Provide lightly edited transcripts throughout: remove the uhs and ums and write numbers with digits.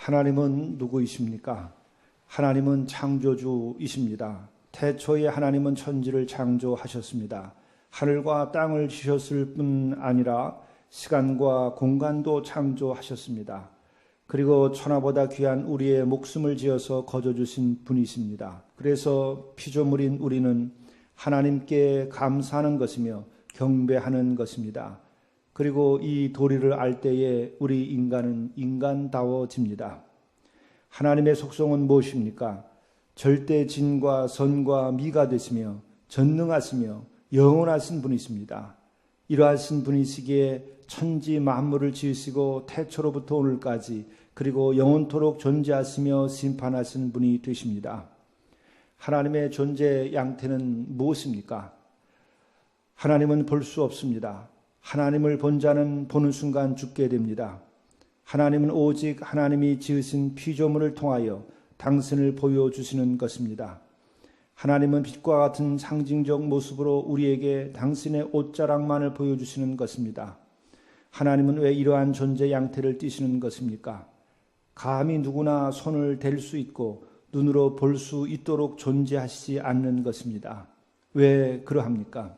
하나님은 누구이십니까? 하나님은 창조주이십니다. 태초에 하나님은 천지를 창조하셨습니다. 하늘과 땅을 지으셨을 뿐 아니라 시간과 공간도 창조하셨습니다. 그리고 천하보다 귀한 우리의 목숨을 지어서 거저주신 분이십니다. 그래서 피조물인 우리는 하나님께 감사하는 것이며 경배하는 것입니다. 그리고 이 도리를 알 때에 우리 인간은 인간다워집니다. 하나님의 속성은 무엇입니까? 절대 진과 선과 미가 되시며 전능하시며 영원하신 분이십니다. 이러하신 분이시기에 천지 만물을 지으시고 태초로부터 오늘까지 그리고 영원토록 존재하시며 심판하신 분이 되십니다. 하나님의 존재 양태는 무엇입니까? 하나님은 볼 수 없습니다. 하나님을 본 자는 보는 순간 죽게 됩니다. 하나님은 오직 하나님이 지으신 피조물을 통하여 당신을 보여주시는 것입니다. 하나님은 빛과 같은 상징적 모습으로 우리에게 당신의 옷자락만을 보여주시는 것입니다. 하나님은 왜 이러한 존재 양태를 띠시는 것입니까? 감히 누구나 손을 댈 수 있고 눈으로 볼 수 있도록 존재하시지 않는 것입니다. 왜 그러합니까?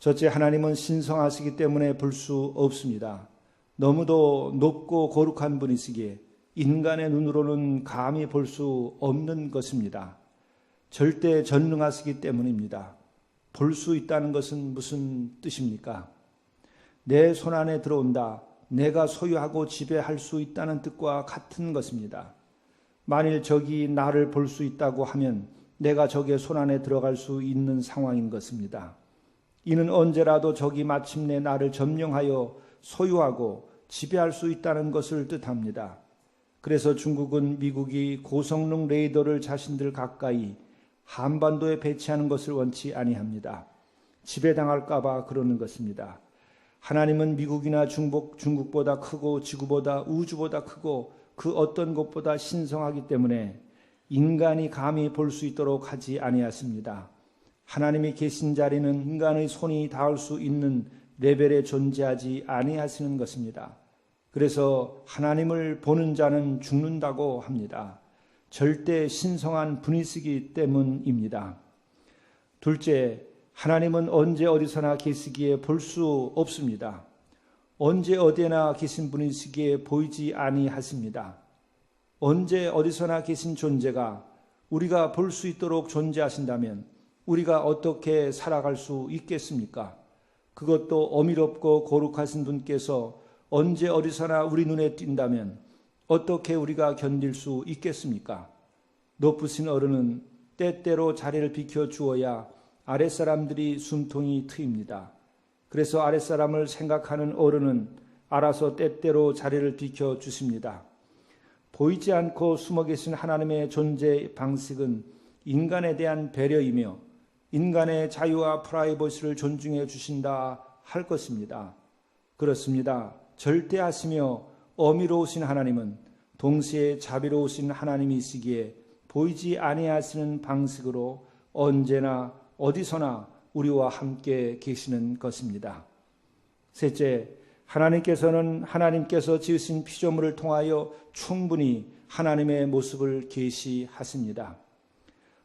첫째, 하나님은 신성하시기 때문에 볼 수 없습니다. 너무도 높고 거룩한 분이시기에 인간의 눈으로는 감히 볼 수 없는 것입니다. 절대 전능하시기 때문입니다. 볼 수 있다는 것은 무슨 뜻입니까? 내 손 안에 들어온다. 내가 소유하고 지배할 수 있다는 뜻과 같은 것입니다. 만일 적이 나를 볼 수 있다고 하면 내가 적의 손 안에 들어갈 수 있는 상황인 것입니다. 이는 언제라도 적이 마침내 나를 점령하여 소유하고 지배할 수 있다는 것을 뜻합니다. 그래서 중국은 미국이 고성능 레이더를 자신들 가까이 한반도에 배치하는 것을 원치 아니합니다. 지배당할까 봐 그러는 것입니다. 하나님은 미국이나 중국보다 크고 지구보다 우주보다 크고 그 어떤 것보다 신성하기 때문에 인간이 감히 볼 수 있도록 하지 아니하십니다. 하나님이 계신 자리는 인간의 손이 닿을 수 있는 레벨에 존재하지 아니하시는 것입니다. 그래서 하나님을 보는 자는 죽는다고 합니다. 절대 신성한 분이시기 때문입니다. 둘째, 하나님은 언제 어디서나 계시기에 볼 수 없습니다. 언제 어디에나 계신 분이시기에 보이지 아니하십니다. 언제 어디서나 계신 존재가 우리가 볼 수 있도록 존재하신다면 우리가 어떻게 살아갈 수 있겠습니까? 그것도 어미롭고 거룩하신 분께서 언제 어디서나 우리 눈에 띈다면 어떻게 우리가 견딜 수 있겠습니까? 높으신 어른은 때때로 자리를 비켜주어야 아랫사람들이 숨통이 트입니다. 그래서 아랫사람을 생각하는 어른은 알아서 때때로 자리를 비켜주십니다. 보이지 않고 숨어 계신 하나님의 존재 방식은 인간에 대한 배려이며 인간의 자유와 프라이버시를 존중해 주신다 할 것입니다. 그렇습니다. 절대하시며 어미로우신 하나님은 동시에 자비로우신 하나님이시기에 보이지 아니하시는 방식으로 언제나 어디서나 우리와 함께 계시는 것입니다. 셋째, 하나님께서 지으신 피조물을 통하여 충분히 하나님의 모습을 계시하십니다.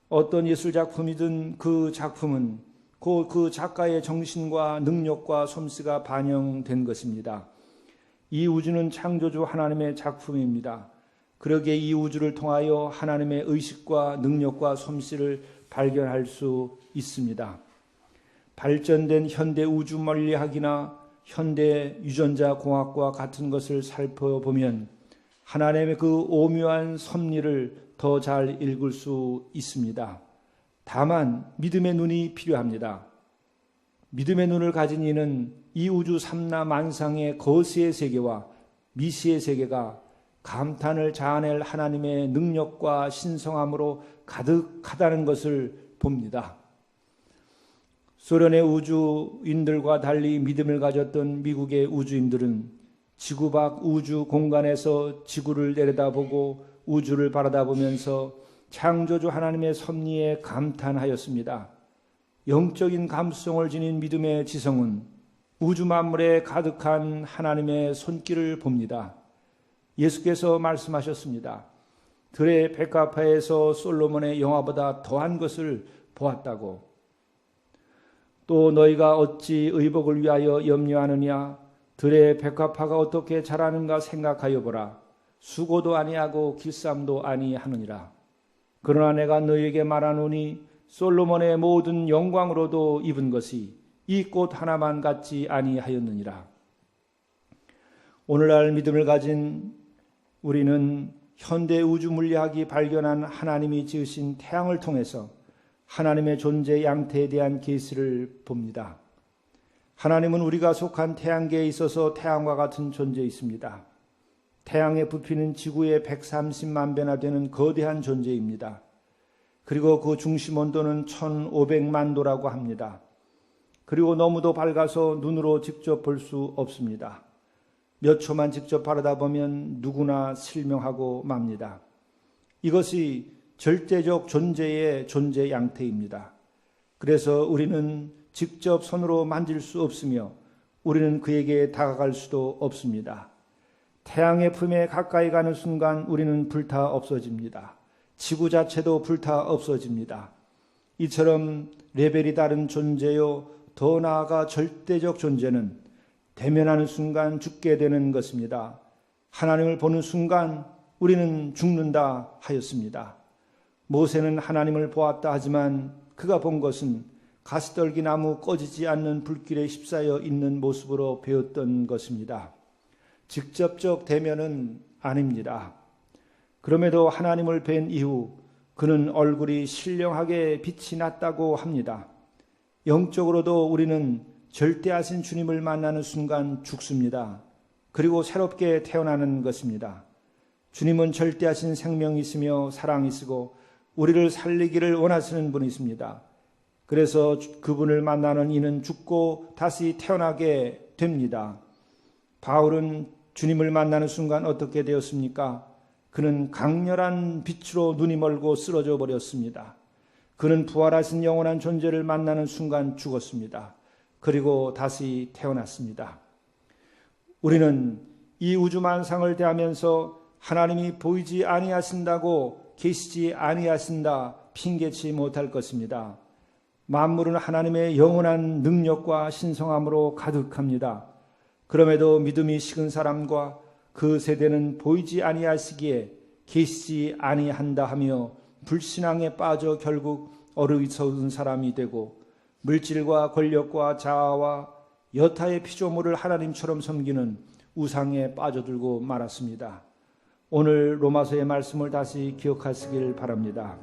어떤 예술작품이든 그 작품은 그 작가의 정신과 능력과 솜씨가 반영된 것입니다. 이 우주는 창조주 하나님의 작품입니다. 그러기에 이 우주를 통하여 하나님의 의식과 능력과 솜씨를 발견할 수 있습니다. 발전된 현대 우주 물리학이나 현대 유전자 공학과 같은 것을 살펴보면 하나님의 그 오묘한 섭리를 더 잘 읽을 수 있습니다. 다만 믿음의 눈이 필요합니다. 믿음의 눈을 가진 이는 이 우주 삼라 만상의 거시의 세계와 미시의 세계가 감탄을 자아낼 하나님의 능력과 신성함으로 가득하다는 것을 봅니다. 소련의 우주인들과 달리 믿음을 가졌던 미국의 우주인들은 지구 밖 우주 공간에서 지구를 내려다보고 우주를 바라다보면서 창조주 하나님의 섭리에 감탄하였습니다. 영적인 감수성을 지닌 믿음의 지성은 우주 만물에 가득한 하나님의 손길을 봅니다. 예수께서 말씀하셨습니다. 들의 백합화에서 솔로몬의 영화보다 더한 것을 보았다고. 또 너희가 어찌 의복을 위하여 염려하느냐? 들의 백합화가 어떻게 자라는가 생각하여 보라. 수고도 아니하고 길쌈도 아니하느니라. 그러나 내가 너희에게 말하노니 솔로몬의 모든 영광으로도 입은 것이 이 꽃 하나만 같지 아니하였느니라. 오늘날 믿음을 가진 우리는 현대 우주 물리학이 발견한 하나님이 지으신 태양을 통해서 하나님의 존재 양태에 대한 계시를 봅니다. 하나님은 우리가 속한 태양계에 있어서 태양과 같은 존재에 있습니다. 태양의 부피는 지구의 130만 배나 되는 거대한 존재입니다. 그리고 그 중심 온도는 1500만 도라고 합니다. 그리고 너무도 밝아서 눈으로 직접 볼 수 없습니다. 몇 초만 직접 바라다 보면 누구나 실명하고 맙니다. 이것이 절대적 존재의 존재 양태입니다. 그래서 우리는 직접 손으로 만질 수 없으며 우리는 그에게 다가갈 수도 없습니다. 태양의 품에 가까이 가는 순간 우리는 불타 없어집니다. 지구 자체도 불타 없어집니다. 이처럼 레벨이 다른 존재요, 더 나아가 절대적 존재는 대면하는 순간 죽게 되는 것입니다. 하나님을 보는 순간 우리는 죽는다 하였습니다. 모세는 하나님을 보았다 하지만 그가 본 것은 가시떨기 나무 꺼지지 않는 불길에 휩싸여 있는 모습으로 배웠던 것입니다. 직접적 대면은 아닙니다. 그럼에도 하나님을 뵌 이후 그는 얼굴이 신령하게 빛이 났다고 합니다. 영적으로도 우리는 절대하신 주님을 만나는 순간 죽습니다. 그리고 새롭게 태어나는 것입니다. 주님은 절대하신 생명이시며 사랑이시고 우리를 살리기를 원하시는 분이십니다. 그래서 그분을 만나는 이는 죽고 다시 태어나게 됩니다. 바울은 주님을 만나는 순간 어떻게 되었습니까? 그는 강렬한 빛으로 눈이 멀고 쓰러져 버렸습니다. 그는 부활하신 영원한 존재를 만나는 순간 죽었습니다. 그리고 다시 태어났습니다. 우리는 이 우주만상을 대하면서 하나님이 보이지 아니하신다고 계시지 아니하신다 핑계치 못할 것입니다. 만물은 하나님의 영원한 능력과 신성함으로 가득합니다. 그럼에도 믿음이 식은 사람과 그 세대는 보이지 아니하시기에 계시지 아니한다 하며 불신앙에 빠져 결국 어리석은 사람이 되고 물질과 권력과 자아와 여타의 피조물을 하나님처럼 섬기는 우상에 빠져들고 말았습니다. 오늘 로마서의 말씀을 다시 기억하시길 바랍니다.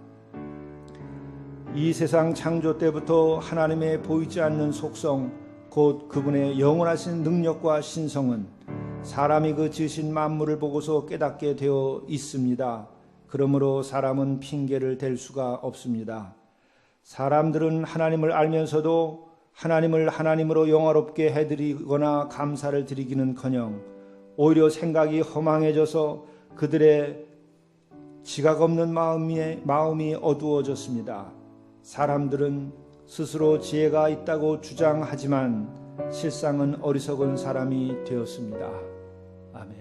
이 세상 창조 때부터 하나님의 보이지 않는 속성, 곧 그분의 영원하신 능력과 신성은 사람이 그 지으신 만물을 보고서 깨닫게 되어 있습니다. 그러므로 사람은 핑계를 댈 수가 없습니다. 사람들은 하나님을 알면서도 하나님을 하나님으로 영화롭게 해드리거나 감사를 드리기는커녕 오히려 생각이 허망해져서 그들의 지각 없는 마음이 어두워졌습니다. 사람들은 스스로 지혜가 있다고 주장하지만 실상은 어리석은 사람이 되었습니다. 아멘.